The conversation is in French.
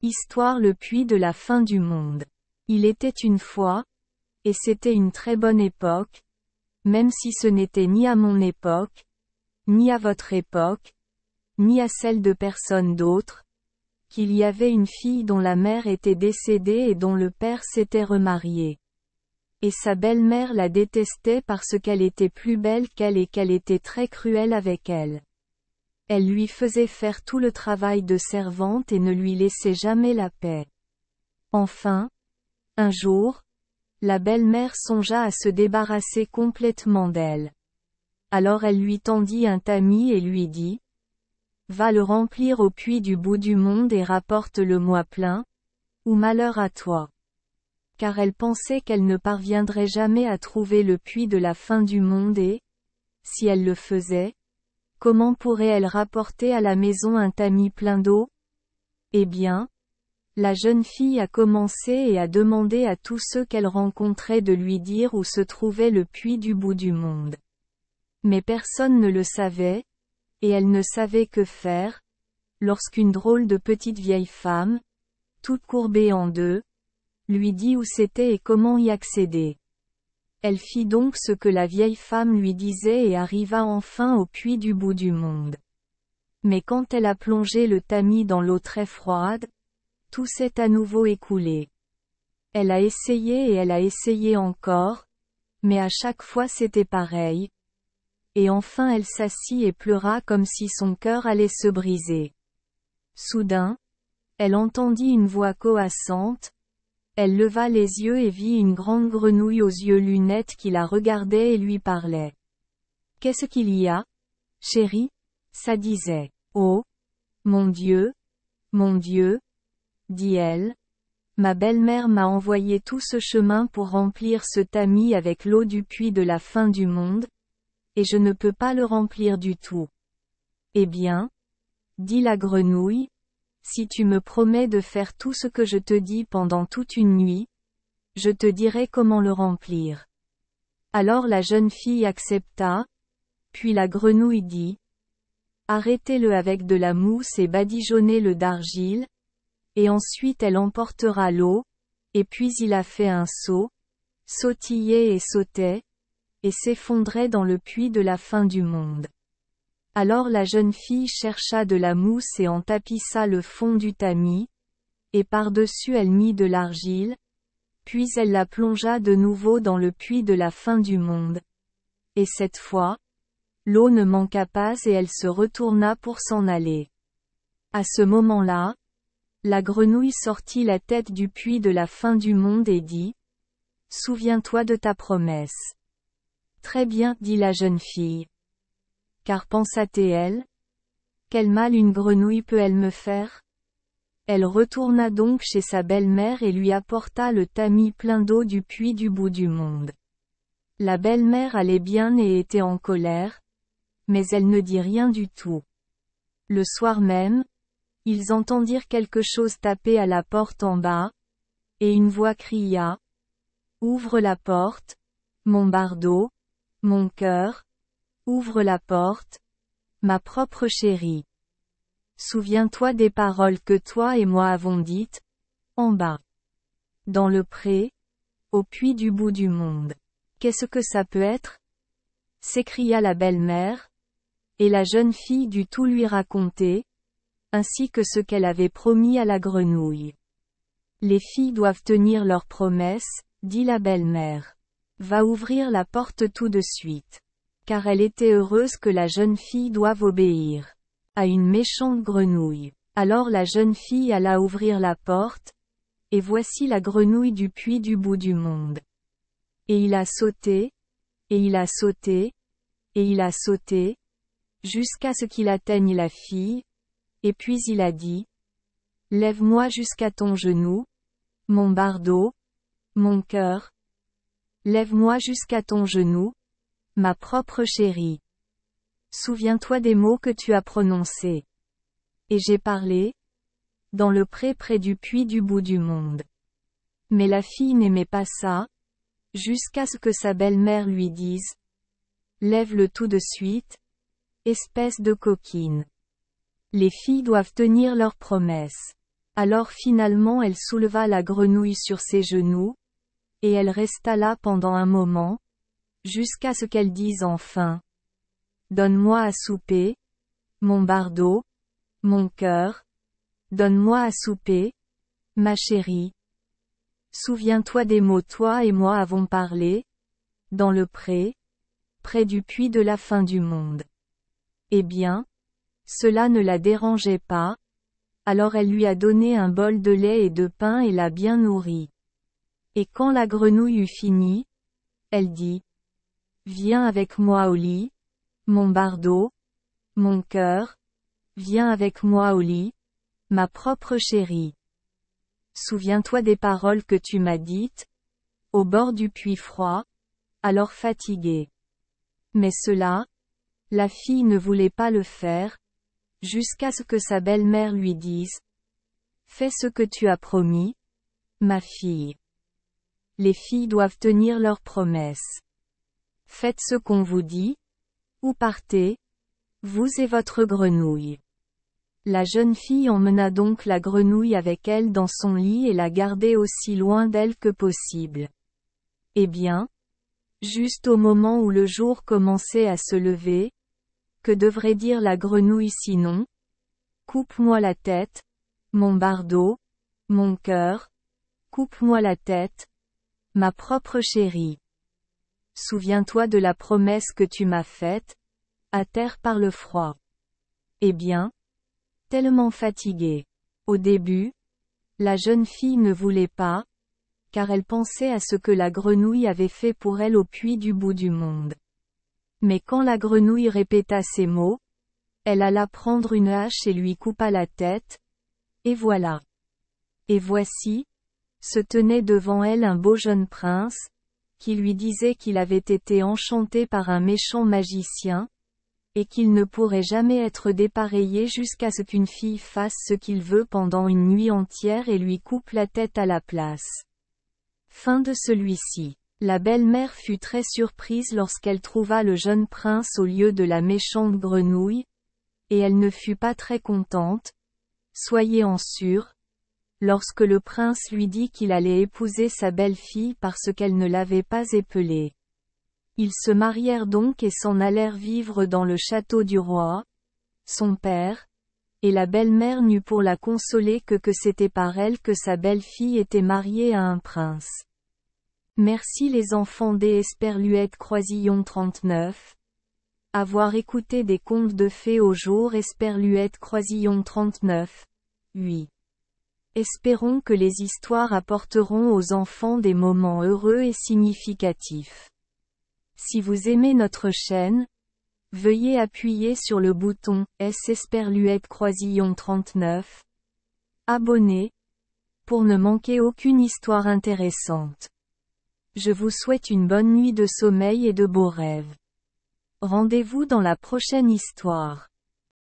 Histoire le puits de la fin du monde. Il était une fois, et c'était une très bonne époque, même si ce n'était ni à mon époque, ni à votre époque, ni à celle de personne d'autre, qu'il y avait une fille dont la mère était décédée et dont le père s'était remarié. Et sa belle-mère la détestait parce qu'elle était plus belle qu'elle et qu'elle était très cruelle avec elle. Elle lui faisait faire tout le travail de servante et ne lui laissait jamais la paix. Enfin, un jour, la belle-mère songea à se débarrasser complètement d'elle. Alors elle lui tendit un tamis et lui dit: « Va le remplir au puits du bout du monde et rapporte-le-moi plein, ou malheur à toi. » Car elle pensait qu'elle ne parviendrait jamais à trouver le puits de la fin du monde et, si elle le faisait, comment pourrait-elle rapporter à la maison un tamis plein d'eau? Eh bien, la jeune fille a commencé et a demandé à tous ceux qu'elle rencontrait de lui dire où se trouvait le puits du bout du monde. Mais personne ne le savait, et elle ne savait que faire, lorsqu'une drôle de petite vieille femme, toute courbée en deux, lui dit où c'était et comment y accéder. Elle fit donc ce que la vieille femme lui disait et arriva enfin au puits du bout du monde. Mais quand elle a plongé le tamis dans l'eau très froide, tout s'est à nouveau écoulé. Elle a essayé et elle a essayé encore, mais à chaque fois c'était pareil. Et enfin elle s'assit et pleura comme si son cœur allait se briser. Soudain, elle entendit une voix coassante. Elle leva les yeux et vit une grande grenouille aux yeux lunettes qui la regardait et lui parlait. « Qu'est-ce qu'il y a, chérie ?» ça disait. « Oh, mon Dieu, dit-elle. Ma belle-mère m'a envoyé tout ce chemin pour remplir ce tamis avec l'eau du puits de la fin du monde, et je ne peux pas le remplir du tout. Eh bien, dit la grenouille, si tu me promets de faire tout ce que je te dis pendant toute une nuit, je te dirai comment le remplir. Alors la jeune fille accepta, puis la grenouille dit: arrêtez-le avec de la mousse et badigeonnez-le d'argile, et ensuite elle emportera l'eau, et puis il a fait un seau, sautillait et sautait, et s'effondrait dans le puits de la fin du monde. Alors la jeune fille chercha de la mousse et en tapissa le fond du tamis, et par-dessus elle mit de l'argile, puis elle la plongea de nouveau dans le puits de la fin du monde. Et cette fois, l'eau ne manqua pas et elle se retourna pour s'en aller. À ce moment-là, la grenouille sortit la tête du puits de la fin du monde et dit: « Souviens-toi de ta promesse. » Très bien, dit la jeune fille. Car pensa-t-elle, quel mal une grenouille peut-elle me faire? Elle retourna donc chez sa belle-mère et lui apporta le tamis plein d'eau du puits du bout du monde. La belle-mère allait bien et était en colère, mais elle ne dit rien du tout. Le soir même, ils entendirent quelque chose taper à la porte en bas, et une voix cria: « Ouvre la porte, mon bardeau, mon cœur, ouvre la porte, ma propre chérie. Souviens-toi des paroles que toi et moi avons dites, en bas. Dans le pré, au puits du bout du monde. Qu'est-ce que ça peut être? » s'écria la belle-mère, et la jeune fille dut tout lui raconter, ainsi que ce qu'elle avait promis à la grenouille. Les filles doivent tenir leurs promesses, dit la belle-mère. Va ouvrir la porte tout de suite. Car elle était heureuse que la jeune fille doive obéir à une méchante grenouille. Alors la jeune fille alla ouvrir la porte, et voici la grenouille du puits du bout du monde. Et il a sauté, et il a sauté, et il a sauté, jusqu'à ce qu'il atteigne la fille, et puis il a dit: « Lève-moi jusqu'à ton genou, mon bardeau, mon cœur. Lève-moi jusqu'à ton genou, ma propre chérie. Souviens-toi des mots que tu as prononcés. » Et j'ai parlé, dans le pré près du puits du bout du monde. Mais la fille n'aimait pas ça, jusqu'à ce que sa belle-mère lui dise: « Lève-le tout de suite, espèce de coquine. » Les filles doivent tenir leurs promesses. Alors finalement elle souleva la grenouille sur ses genoux, et elle resta là pendant un moment, jusqu'à ce qu'elle dise enfin. Donne-moi à souper, mon Bardo, mon cœur. Donne-moi à souper, ma chérie. Souviens-toi des mots toi et moi avons parlé, dans le pré, près du puits de la fin du monde. Eh bien, cela ne la dérangeait pas, alors elle lui a donné un bol de lait et de pain et l'a bien nourrie. Et quand la grenouille eut fini, elle dit. Viens avec moi au lit, mon Bardo, mon cœur, viens avec moi au lit, ma propre chérie. Souviens-toi des paroles que tu m'as dites, au bord du puits froid, alors fatiguée. Mais cela, la fille ne voulait pas le faire, jusqu'à ce que sa belle-mère lui dise. Fais ce que tu as promis, ma fille. Les filles doivent tenir leurs promesses. Faites ce qu'on vous dit, ou partez, vous et votre grenouille. La jeune fille emmena donc la grenouille avec elle dans son lit et la gardait aussi loin d'elle que possible. Eh bien, juste au moment où le jour commençait à se lever, que devrait dire la grenouille sinon? Coupe-moi la tête, mon Bardo, mon cœur, coupe-moi la tête, ma propre chérie. Souviens-toi de la promesse que tu m'as faite, à terre par le froid. Eh bien, tellement fatiguée. Au début, la jeune fille ne voulait pas, car elle pensait à ce que la grenouille avait fait pour elle au puits du bout du monde. Mais quand la grenouille répéta ces mots, elle alla prendre une hache et lui coupa la tête, et voilà. Et voici, se tenait devant elle un beau jeune prince, qui lui disait qu'il avait été enchanté par un méchant magicien, et qu'il ne pourrait jamais être dépareillé jusqu'à ce qu'une fille fasse ce qu'il veut pendant une nuit entière et lui coupe la tête à la place. Fin de celui-ci. La belle-mère fut très surprise lorsqu'elle trouva le jeune prince au lieu de la méchante grenouille, et elle ne fut pas très contente, soyez en sûrs, lorsque le prince lui dit qu'il allait épouser sa belle-fille parce qu'elle ne l'avait pas épelée. Ils se marièrent donc et s'en allèrent vivre dans le château du roi, son père, et la belle-mère n'eut pour la consoler que c'était par elle que sa belle-fille était mariée à un prince. Merci les enfants des Esperluette Croisillon 39. Avoir écouté des contes de fées au jour Esperluette Croisillon 39. 8. Espérons que les histoires apporteront aux enfants des moments heureux et significatifs. Si vous aimez notre chaîne, veuillez appuyer sur le bouton S Esperluette Croisillon 39. Abonner, pour ne manquer aucune histoire intéressante. Je vous souhaite une bonne nuit de sommeil et de beaux rêves. Rendez-vous dans la prochaine histoire.